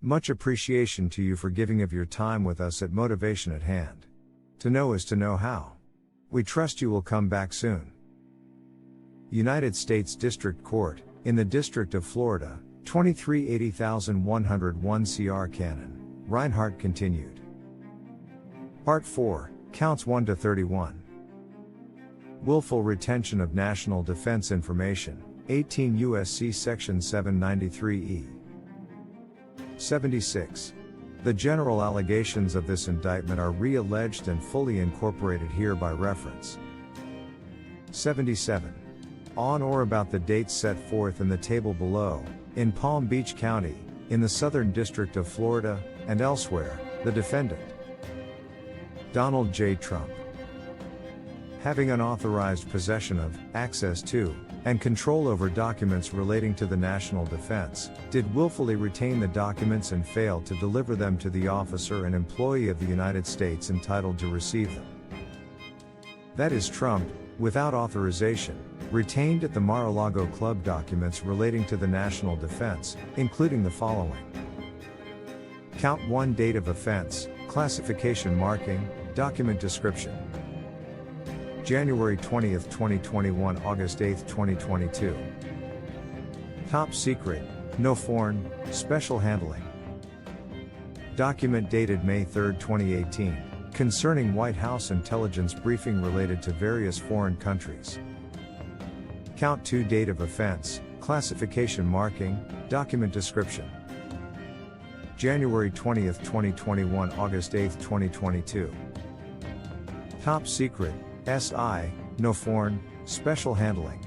Much appreciation to you for giving of your time with us at Motivation at Hand. To know is to know how. We trust you will come back soon. United States District Court, in the District of Florida, 2380,101 CR Cannon, Reinhart continued. Part 4, Counts 1 to 31. Willful retention of national defense information, 18 U.S.C. Section 793E. 76. The general allegations of this indictment are re-alleged and fully incorporated here by reference. 77. On or about the dates set forth in the table below, in Palm Beach County, in the Southern District of Florida, and elsewhere, the defendant, Donald J. Trump, having unauthorized possession of, access to, and control over documents relating to the national defense, did willfully retain the documents and fail to deliver them to the officer and employee of the United States entitled to receive them. That is, Trump, without authorization, retained at the Mar-a-Lago Club documents relating to the national defense, including the following. Count 1 Date of offense, classification marking, document description. January 20, 2021, August 8, 2022. Top secret, no foreign, special handling. Document dated May 3, 2018, concerning White House intelligence briefing related to various foreign countries. Count 2 Date of offense, classification marking, document description. January 20, 2021, August 8, 2022. Top secret, SI, no foreign, special handling.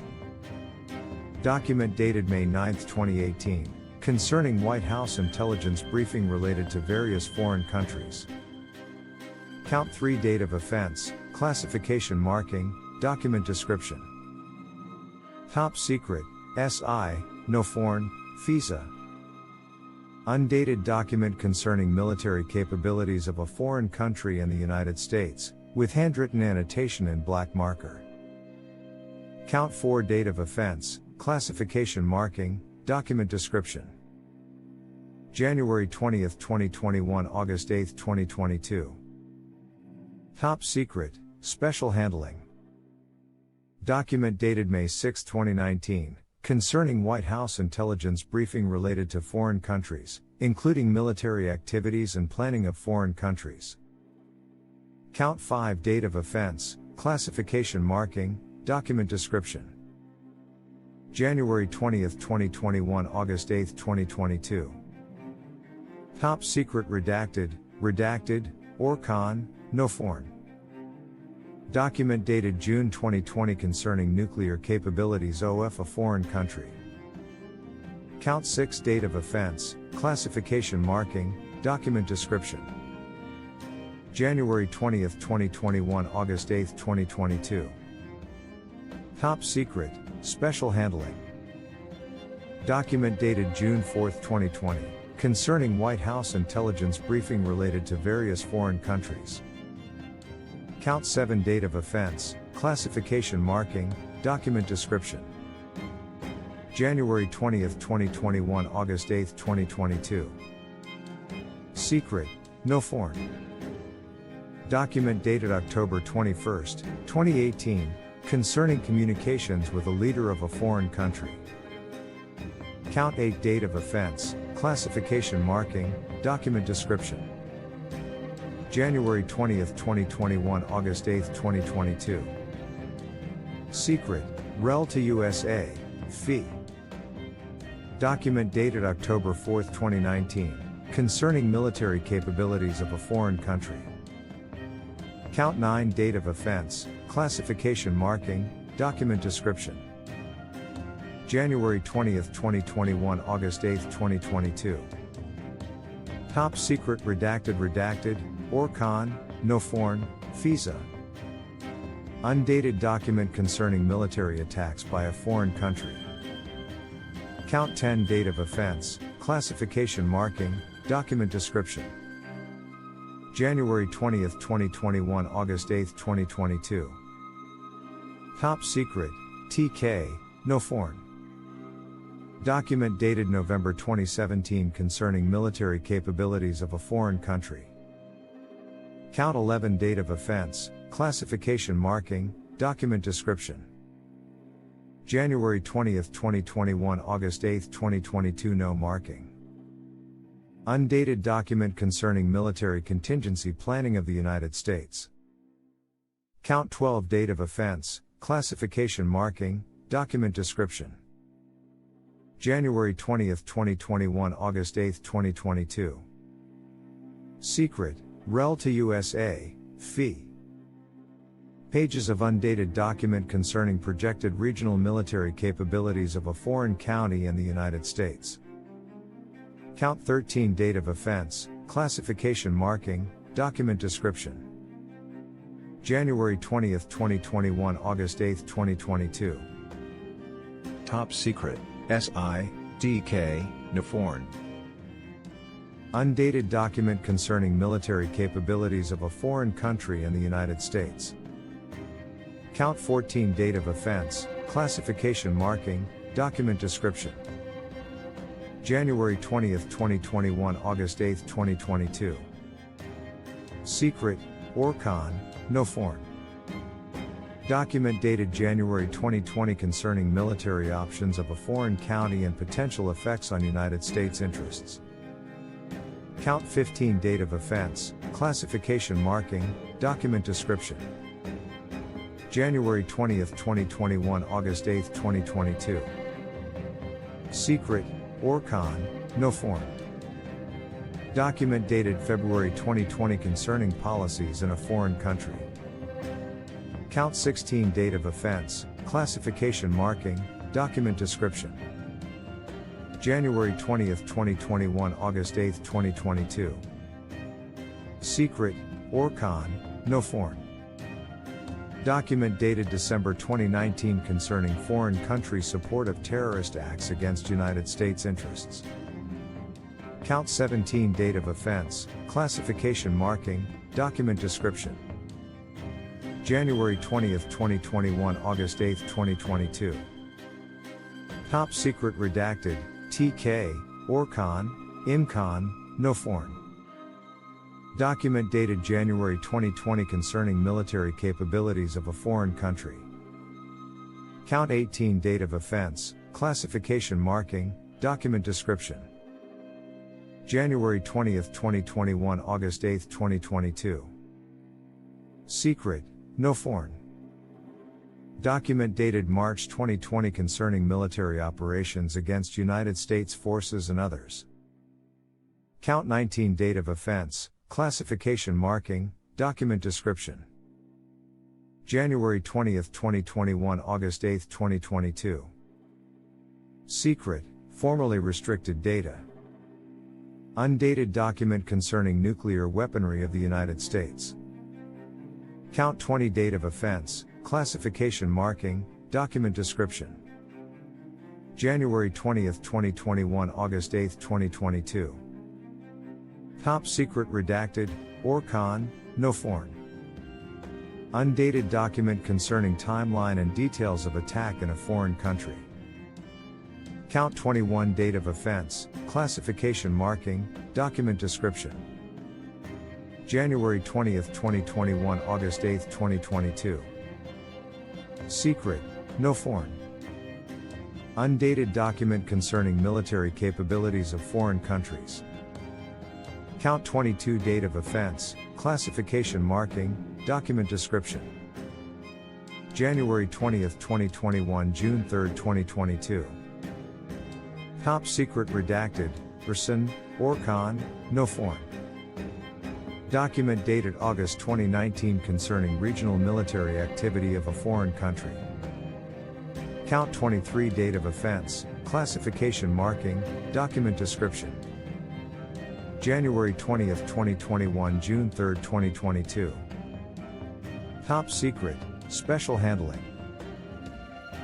Document dated May 9, 2018, concerning White House intelligence briefing related to various foreign countries. Count 3 Date of offense, classification marking, document description. Top secret, SI, no foreign, FISA. Undated document concerning military capabilities of a foreign country and the United States, with handwritten annotation in black marker. Count 4 Date of offense, classification marking, document description. January 20, 2021, August 8, 2022. Top secret, special handling. Document dated May 6, 2019, concerning White House intelligence briefing related to foreign countries, including military activities and planning of foreign countries. Count 5 Date of offense, classification marking, document description. January 20, 2021, August 8, 2022. Top secret redacted, or con, no foreign. Document dated June 2020 concerning nuclear capabilities of a foreign country. Count 6 Date of offense, classification marking, document description. January 20, 2021, August 8, 2022. Top secret, special handling. Document dated June 4, 2020, concerning White House intelligence briefing related to various foreign countries. Count 7 Date of offense, classification marking, document description. January 20, 2021, August 8, 2022. Secret, no foreign. Document dated October 21, 2018, concerning communications with a leader of a foreign country. Count 8 Date of offense, classification marking, document description. January 20, 2021, August 8, 2022. Secret, rel to U.S.A, fee. Document dated October 4, 2019, concerning military capabilities of a foreign country. Count 9 Date of offense, classification marking, document description. January 20, 2021, August 8, 2022. Top secret redacted, or con, no foreign, FISA. Undated document concerning military attacks by a foreign country. Count 10 Date of offense, classification marking, document description. January 20, 2021, August 8, 2022. Top secret, TK, no foreign. Document dated November 2017 concerning military capabilities of a foreign country. Count 11 date of offense, classification marking, document description. January 20, 2021, August 8, 2022, no marking. Undated document concerning military contingency planning of the United States. Count 12 date of offense, classification marking, document description. January 20, 2021, August 8, 2022. Secret, rel to U.S.A, fee. Pages of undated document concerning projected regional military capabilities of a foreign county in the United States. Count 13 date of offense, classification marking, document description. January 20, 2021, August 8, 2022. Top secret, SIDK, Naforn. Undated document concerning military capabilities of a foreign country in the United States. Count 14 date of offense, classification marking, document description. January 20, 2021, August 8, 2022. Secret, Orcon, Naforn. Document dated January 2020 concerning military options of a foreign county and potential effects on United States interests. Count 15 date of offense, classification marking, document description. January 20, 2021, August 8, 2022. Secret, Orcon, Naforn. Document dated February 2020 concerning policies in a foreign country. Count 16 date of offense, classification marking, document description. January 20, 2021, August 8, 2022. Secret, Orcon, Naforn. Document dated December 2019 concerning foreign country support of terrorist acts against United States interests. Count 17 date of offense, classification marking, document description. January 20, 2021, August 8, 2022. Top secret redacted, TK, Orcon, Incon, Naforn. Document dated January 2020 concerning military capabilities of a foreign country. Count 18 date of offense, classification marking, document description. January 20, 2021, August 8, 2022. Secret, Naforn. Document dated March 2020 concerning military operations against United States forces and others. Count 19 date of offense, classification marking, document description. January 20, 2021, August 8, 2022. Secret, formerly restricted data. Undated document concerning nuclear weaponry of the United States. Count 20 date of offense, classification marking, document description. January 20, 2021, August 8, 2022. Top secret redacted, Orcon, Naforn. Undated document concerning timeline and details of attack in a foreign country. Count 21 date of offense, classification marking, document description. January 20, 2021, August 8, 2022. Secret, Naforn. Undated document concerning military capabilities of foreign countries. Count 22 date of offense, classification marking, document description. January 20, 2021, June 3, 2022. Top secret redacted, Person, Orcon, Naforn. Document dated August 2019 concerning regional military activity of a foreign country. Count 23 date of offense, classification marking, document description. January 20, 2021, June 3, 2022. Top secret, special handling.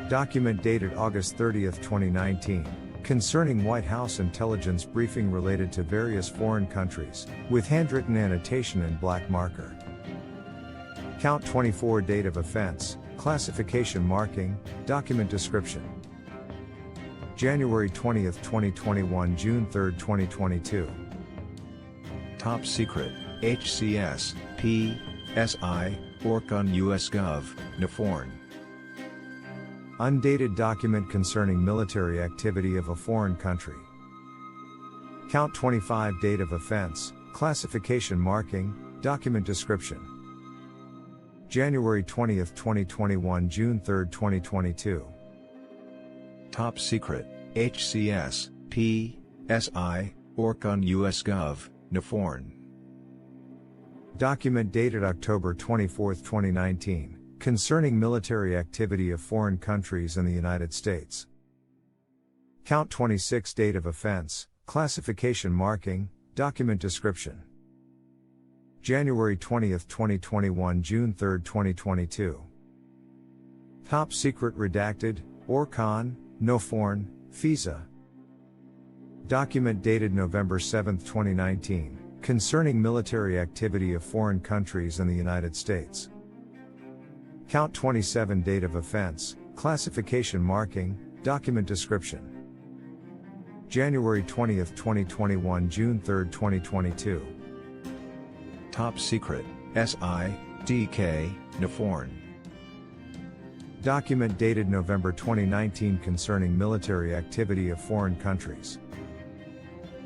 Document dated August 30, 2019. Concerning White House intelligence briefing related to various foreign countries, with handwritten annotation in black marker. Count 24 date of offense, classification marking, document description. January 20, 2021, June 3, 2022. Top Secret, HCS, P, SI, Orc on U.S. Gov, Naforn. Undated document concerning military activity of a foreign country. Count 25 Date of offense, classification marking, document description. January 20, 2021, June 3, 2022. Top Secret, HCS, P, SI, Orc on U.S. Gov, Naforn. Document dated October 24, 2019, concerning military activity of foreign countries and the United States. Count 26 Date of offense, classification marking, document description. January 20, 2021, June 3, 2022. Top Secret Redacted, ORCON, Naforn, FISA. Document dated November 7, 2019, concerning military activity of foreign countries and the United States. Count 27 Date of offense, classification marking, document description. January 20, 2021, June 3, 2022. Top Secret, SI, DK, Naforn. Document dated November 2019 concerning military activity of foreign countries.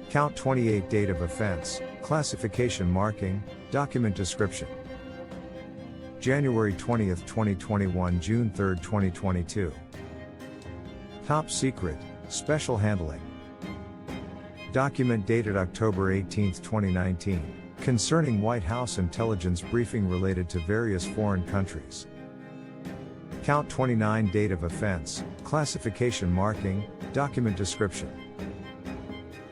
Count 28 Date of offense, classification marking, document description. January 20, 2021, June 3, 2022. Top Secret, special handling. Document dated October 18, 2019, concerning White House intelligence briefing related to various foreign countries. Count 29 Date of offense, classification marking, document description.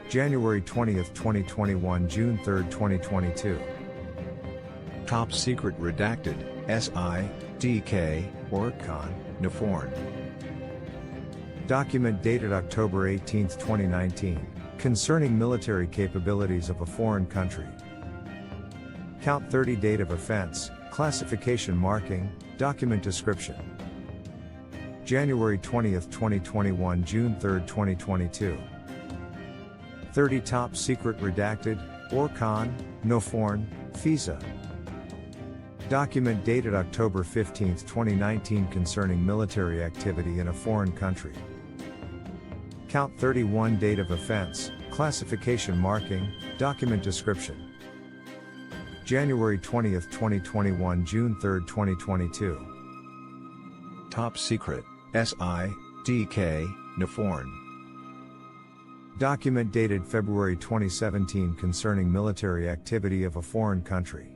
January 20, 2021, June 3, 2022. Top Secret Redacted, SI, DK, ORCON, Naforn. Document dated October 18, 2019, concerning military capabilities of a foreign country. Count 30 Date of offense, classification marking, document description. January 20, 2021, June 3, 2022. 30 Top Secret Redacted, ORCON, Naforn, FISA. Document dated October 15, 2019 concerning military activity in a foreign country. Count 31 Date of offense, classification marking, document description. January 20, 2021, June 3, 2022. Top Secret, SI, DK, Naforn. Document dated February 2017 concerning military activity of a foreign country.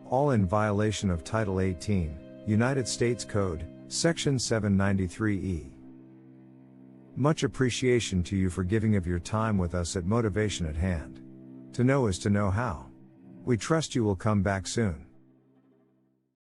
All in violation of Title 18, United States Code, Section 793E. Much appreciation to you for giving of your time with us at Motivation at Hand. To know is to know how. We trust you will come back soon.